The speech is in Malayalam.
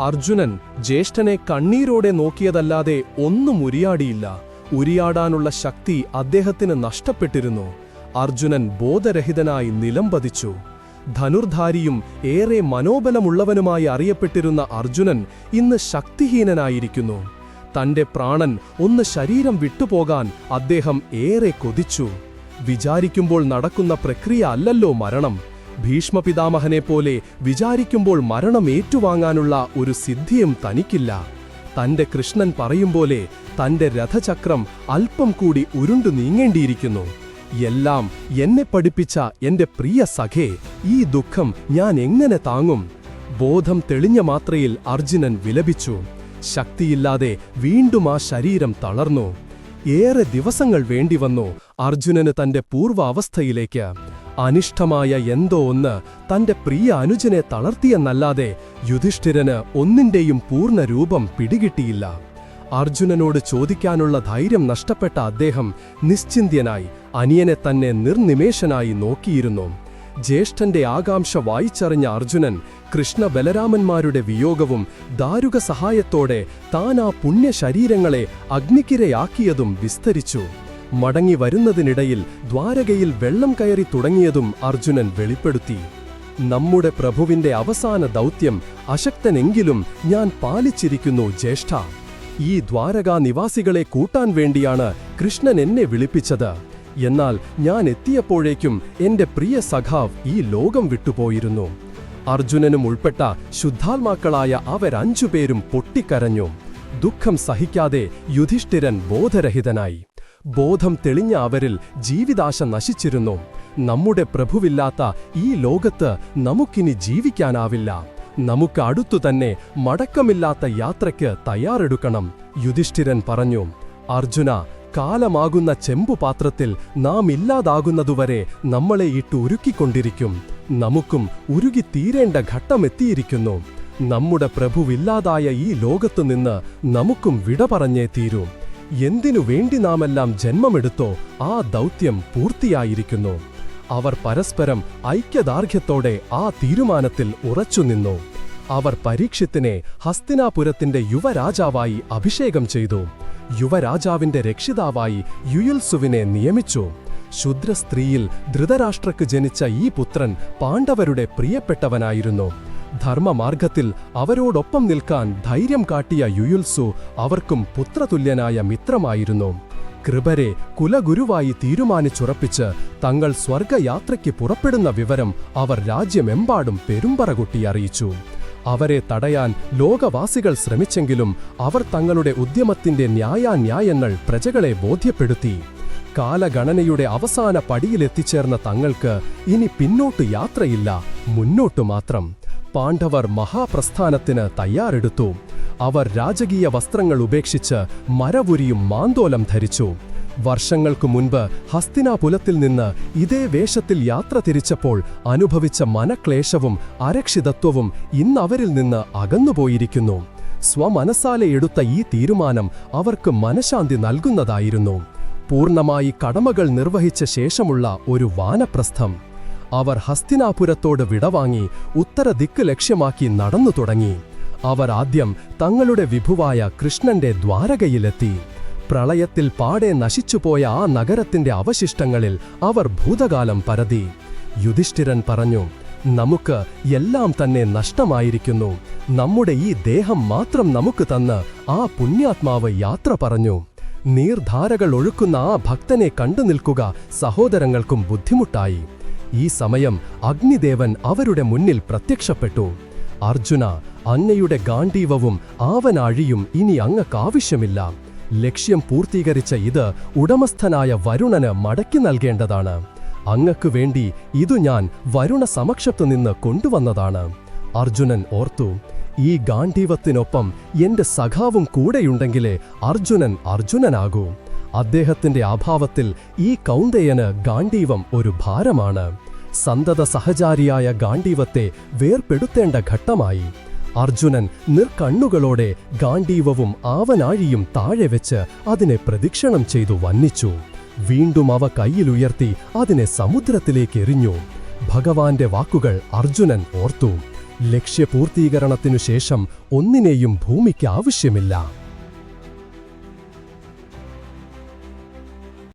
അർജുനൻ ജ്യേഷ്ഠനെ കണ്ണീരോടെ നോക്കിയതല്ലാതെ ഒന്നും ഉരിയാടിയില്ല. ഉരിയാടാനുള്ള ശക്തി അദ്ദേഹത്തിന് നഷ്ടപ്പെട്ടിരുന്നു. അർജുനൻ ബോധരഹിതനായി നിലംപതിച്ചു. ധനുർധാരിയും ഏറെ മനോബലമുള്ളവനുമായി അറിയപ്പെട്ടിരുന്ന അർജുനൻ ഇന്ന് ശക്തിഹീനനായിരിക്കുന്നു. തന്റെ പ്രാണൻ ഒന്ന് ശരീരം വിട്ടുപോകാൻ അദ്ദേഹം ഏറെ കൊതിച്ചു. വിചാരിക്കുമ്പോൾ നടക്കുന്ന പ്രക്രിയ അല്ലല്ലോ മരണം. ഭീഷ്മപിതാമഹനെപ്പോലെ വിചാരിക്കുമ്പോൾ മരണം ഏറ്റുവാങ്ങാനുള്ള ഒരു സിദ്ധിയും തനിക്കില്ല. തന്റെ കൃഷ്ണൻ പറയുമ്പോലെ തന്റെ രഥചക്രം അല്പം കൂടി ഉരുണ്ടു നീങ്ങേണ്ടിയിരിക്കുന്നു. എല്ലാം എന്നെ പഠിപ്പിച്ച എന്റെ പ്രിയ സഖേ, ഈ ദുഃഖം ഞാൻ എങ്ങനെ താങ്ങും? ബോധം തെളിഞ്ഞ മാത്രയിൽ അർജുനൻ വിലപിച്ചു. ശക്തിയില്ലാതെ വീണ്ടും ആ ശരീരം തളർന്നു. ഏറെ ദിവസങ്ങൾ വേണ്ടിവന്നു അർജുനന് തന്റെ പൂർവ്വ അവസ്ഥയിലേക്ക്. അനിഷ്ടമായ എന്തോ ഒന്ന് തന്റെ പ്രിയ അനുജനെ തളർത്തിയെന്നല്ലാതെ യുധിഷ്ഠിരന് ഒന്നിന്റെയും പൂർണ്ണ രൂപം പിടികിട്ടിയില്ല. അർജുനനോട് ചോദിക്കാനുള്ള ധൈര്യം നഷ്ടപ്പെട്ട അദ്ദേഹം നിശ്ചിന്ത്യനായി അനിയനെ തന്നെ നിർനിമേഷനായി നോക്കിയിരുന്നു. ജ്യേഷ്ഠന്റെ ആകാംക്ഷ വായിച്ചറിഞ്ഞ അർജുനൻ കൃഷ്ണബലരാമന്മാരുടെ വിയോഗവും ദാരുക സഹായത്തോടെ താൻ ആ പുണ്യശരീരങ്ങളെ അഗ്നിക്കിരയാക്കിയതും വിസ്തരിച്ചു. മടങ്ങി വരുന്നതിനിടയിൽ ദ്വാരകയിൽ വെള്ളം കയറി തുടങ്ങിയതും അർജുനൻ വെളിപ്പെടുത്തി. നമ്മുടെ പ്രഭുവിന്റെ അവസാന ദൗത്യം അശക്തനെങ്കിലും ഞാൻ പാലിച്ചിരിക്കുന്നു ജ്യേഷ്ഠ. ഈ ദ്വാരകാ നിവാസികളെ കൂട്ടാൻ വേണ്ടിയാണ് കൃഷ്ണൻ എന്നെ വിളിപ്പിച്ചത്. എന്നാൽ ഞാൻ എത്തിയപ്പോഴേക്കും എന്റെ പ്രിയ സഖാവ് ഈ ലോകം വിട്ടുപോയിരുന്നു. അർജുനനും ഉൾപ്പെട്ട ശുദ്ധാത്മാക്കളായ അവരഞ്ചുപേരും പൊട്ടിക്കരഞ്ഞു. ദുഃഖം സഹിക്കാതെ യുധിഷ്ഠിരൻ ബോധരഹിതനായി. ബോധം തെളിഞ്ഞ അവരിൽ ജീവിതാശ നശിച്ചിരുന്നു. നമ്മുടെ പ്രഭുവില്ലാത്ത ഈ ലോകത്ത് നമുക്കിനി ജീവിക്കാനാവില്ല. നമുക്ക് അടുത്തുതന്നെ മടക്കമില്ലാത്ത യാത്രയ്ക്ക് തയ്യാറെടുക്കണം. യുധിഷ്ഠിരൻ പറഞ്ഞു, അർജുന, കാലമാകുന്ന ചെമ്പുപാത്രത്തിൽ നാം ഇല്ലാതാകുന്നതുവരെ നമ്മളെ ഇട്ട് ഉരുക്കിക്കൊണ്ടിരിക്കും. നമുക്കും ഉരുകിത്തീരേണ്ട ഘട്ടമെത്തിയിരിക്കുന്നു. നമ്മുടെ പ്രഭുവില്ലാതായ ഈ ലോകത്തുനിന്ന് നമുക്കും വിട പറഞ്ഞേ തീരൂ. എന്തിനു വേണ്ടി നാമെല്ലാം ജന്മമെടുത്തോ ആ ദൗത്യം പൂർത്തിയായിരിക്കുന്നു. അവർ പരസ്പരം ഐക്യദാർഢ്യത്തോടെ ആ തീരുമാനത്തിൽ ഉറച്ചുനിന്നു. അവർ പരീക്ഷിത്തിനെ ഹസ്തിനാപുരത്തിന്റെ യുവരാജാവായി അഭിഷേകം ചെയ്തു. യുവരാജാവിന്റെ രക്ഷിതാവായി യുയുത്സുവിനെ നിയമിച്ചു. ശുദ്രസ്ത്രീയിൽ ധൃതരാഷ്ട്രക്ക് ജനിച്ച ഈ പുത്രൻ പാണ്ഡവരുടെ പ്രിയപ്പെട്ടവനായിരുന്നു. ധർമ്മമാർഗത്തിൽ അവരോടൊപ്പം നിൽക്കാൻ ധൈര്യം കാട്ടിയ യുയുത്സു അവർക്കും പുത്രതുല്യനായ മിത്രമായിരുന്നു. കൃപരെ കുലഗുരുവായി തീരുമാനിച്ചുറപ്പിച്ച് തങ്ങൾ സ്വർഗയാത്രയ്ക്ക് പുറപ്പെടുന്ന വിവരം അവർ രാജ്യമെമ്പാടും പെരുമ്പറകൊട്ടി അറിയിച്ചു. അവരെ തടയാൻ ലോകവാസികൾ ശ്രമിച്ചെങ്കിലും അവർ തങ്ങളുടെ ഉദ്യമത്തിന്റെ ന്യായാന്യായങ്ങൾ പ്രജകളെ ബോധ്യപ്പെടുത്തി. കാലഗണനയുടെ അവസാന പടിയിലെത്തിച്ചേർന്ന തങ്ങൾക്ക് ഇനി പിന്നോട്ടു യാത്രയില്ല, മുന്നോട്ടു മാത്രം. പാണ്ഡവർ മഹാപ്രസ്ഥാനത്തിന് തയ്യാറെടുത്തു. അവർ രാജകീയ വസ്ത്രങ്ങൾ ഉപേക്ഷിച്ച് മരവുരിയും മാന്തോലം ധരിച്ചു. വർഷങ്ങൾക്കു മുൻപ് ഹസ്തിനാപുരത്തിൽ നിന്ന് ഇതേ വേഷത്തിൽ യാത്ര തിരിച്ചപ്പോൾ അനുഭവിച്ച മനക്ലേശവും അരക്ഷിതത്വവും ഇന്നവരിൽ നിന്ന് അകന്നുപോയിരിക്കുന്നു. സ്വമനസാലെ എടുത്ത ഈ തീരുമാനം അവർക്ക് മനഃശാന്തി നൽകുന്നതായിരുന്നു. പൂർണ്ണമായി കടമകൾ നിർവഹിച്ച ശേഷമുള്ള ഒരു വാനപ്രസ്ഥം. അവർ ഹസ്തിനാപുരത്തോട് വിടവാങ്ങി ഉത്തരദിക്ക് ലക്ഷ്യമാക്കി നടന്നു തുടങ്ങി. അവർ ആദ്യം തങ്ങളുടെ വിഭുവായ കൃഷ്ണന്റെ ദ്വാരകയിലെത്തി. പ്രളയത്തിൽ പാടെ നശിച്ചുപോയ ആ നഗരത്തിന്റെ അവശിഷ്ടങ്ങളിൽ അവർ ഭൂതകാലം പരതി. യുധിഷ്ഠിരൻ പറഞ്ഞു, നമുക്ക് എല്ലാം തന്നെ നഷ്ടമായിരിക്കുന്നു. നമ്മുടെ ഈ ദേഹം മാത്രം നമുക്ക് തന്ന് ആ പുണ്യാത്മാവ് യാത്ര പറഞ്ഞു. നീർധാരകൾ ഒഴുക്കുന്ന ആ ഭക്തനെ കണ്ടു നിൽക്കുക സഹോദരങ്ങൾക്കും ബുദ്ധിമുട്ടായി. ഈ സമയം അഗ്നിദേവൻ അവരുടെ മുന്നിൽ പ്രത്യക്ഷപ്പെട്ടു. അർജുന, അങ്ങയുടെ ഗാണ്ഡീവവും ആവനാഴിയും ഇനി അങ്ങക്കാവശ്യമില്ല. ലക്ഷ്യം പൂർത്തീകരിച്ച ഇത് ഉടമസ്ഥനായ വരുണന് മടക്കി നൽകേണ്ടതാണ്. അങ്ങക്കു വേണ്ടി ഇതു ഞാൻ വരുണ സമക്ഷത്തുനിന്ന് കൊണ്ടുവന്നതാണ്. അർജുനൻ ഓർത്തു, ഈ ഗാണ്ഡീവത്തിനൊപ്പം എന്റെ സഖാവും കൂടെയുണ്ടെങ്കിലേ അർജുനൻ അർജുനനാകൂ. അദ്ദേഹത്തിന്റെ അഭാവത്തിൽ ഈ കൗന്ദയന് ഗാണ്ഡീവം ഒരു ഭാരമാണ്. സന്തത സഹചാരിയായ ഗാണ്ഡീവത്തെ വേർപെടുത്തേണ്ട ഘട്ടമായി. അർജുനൻ നിർക്കണ്ണുകളോടെ ഗാണ്ഡീവവും ആവനാഴിയും താഴെ വെച്ച് അതിനെ പ്രദക്ഷിണം ചെയ്തു വന്ദിച്ചു. വീണ്ടും അവ കൈയിലുയർത്തി അതിനെ സമുദ്രത്തിലേക്ക് എറിഞ്ഞു. ഭഗവാന്റെ വാക്കുകൾ അർജുനൻ ഓർത്തു. ലക്ഷ്യപൂർത്തീകരണത്തിനു ശേഷം ഒന്നിനെയും ഭൂമിക്ക് ആവശ്യമില്ല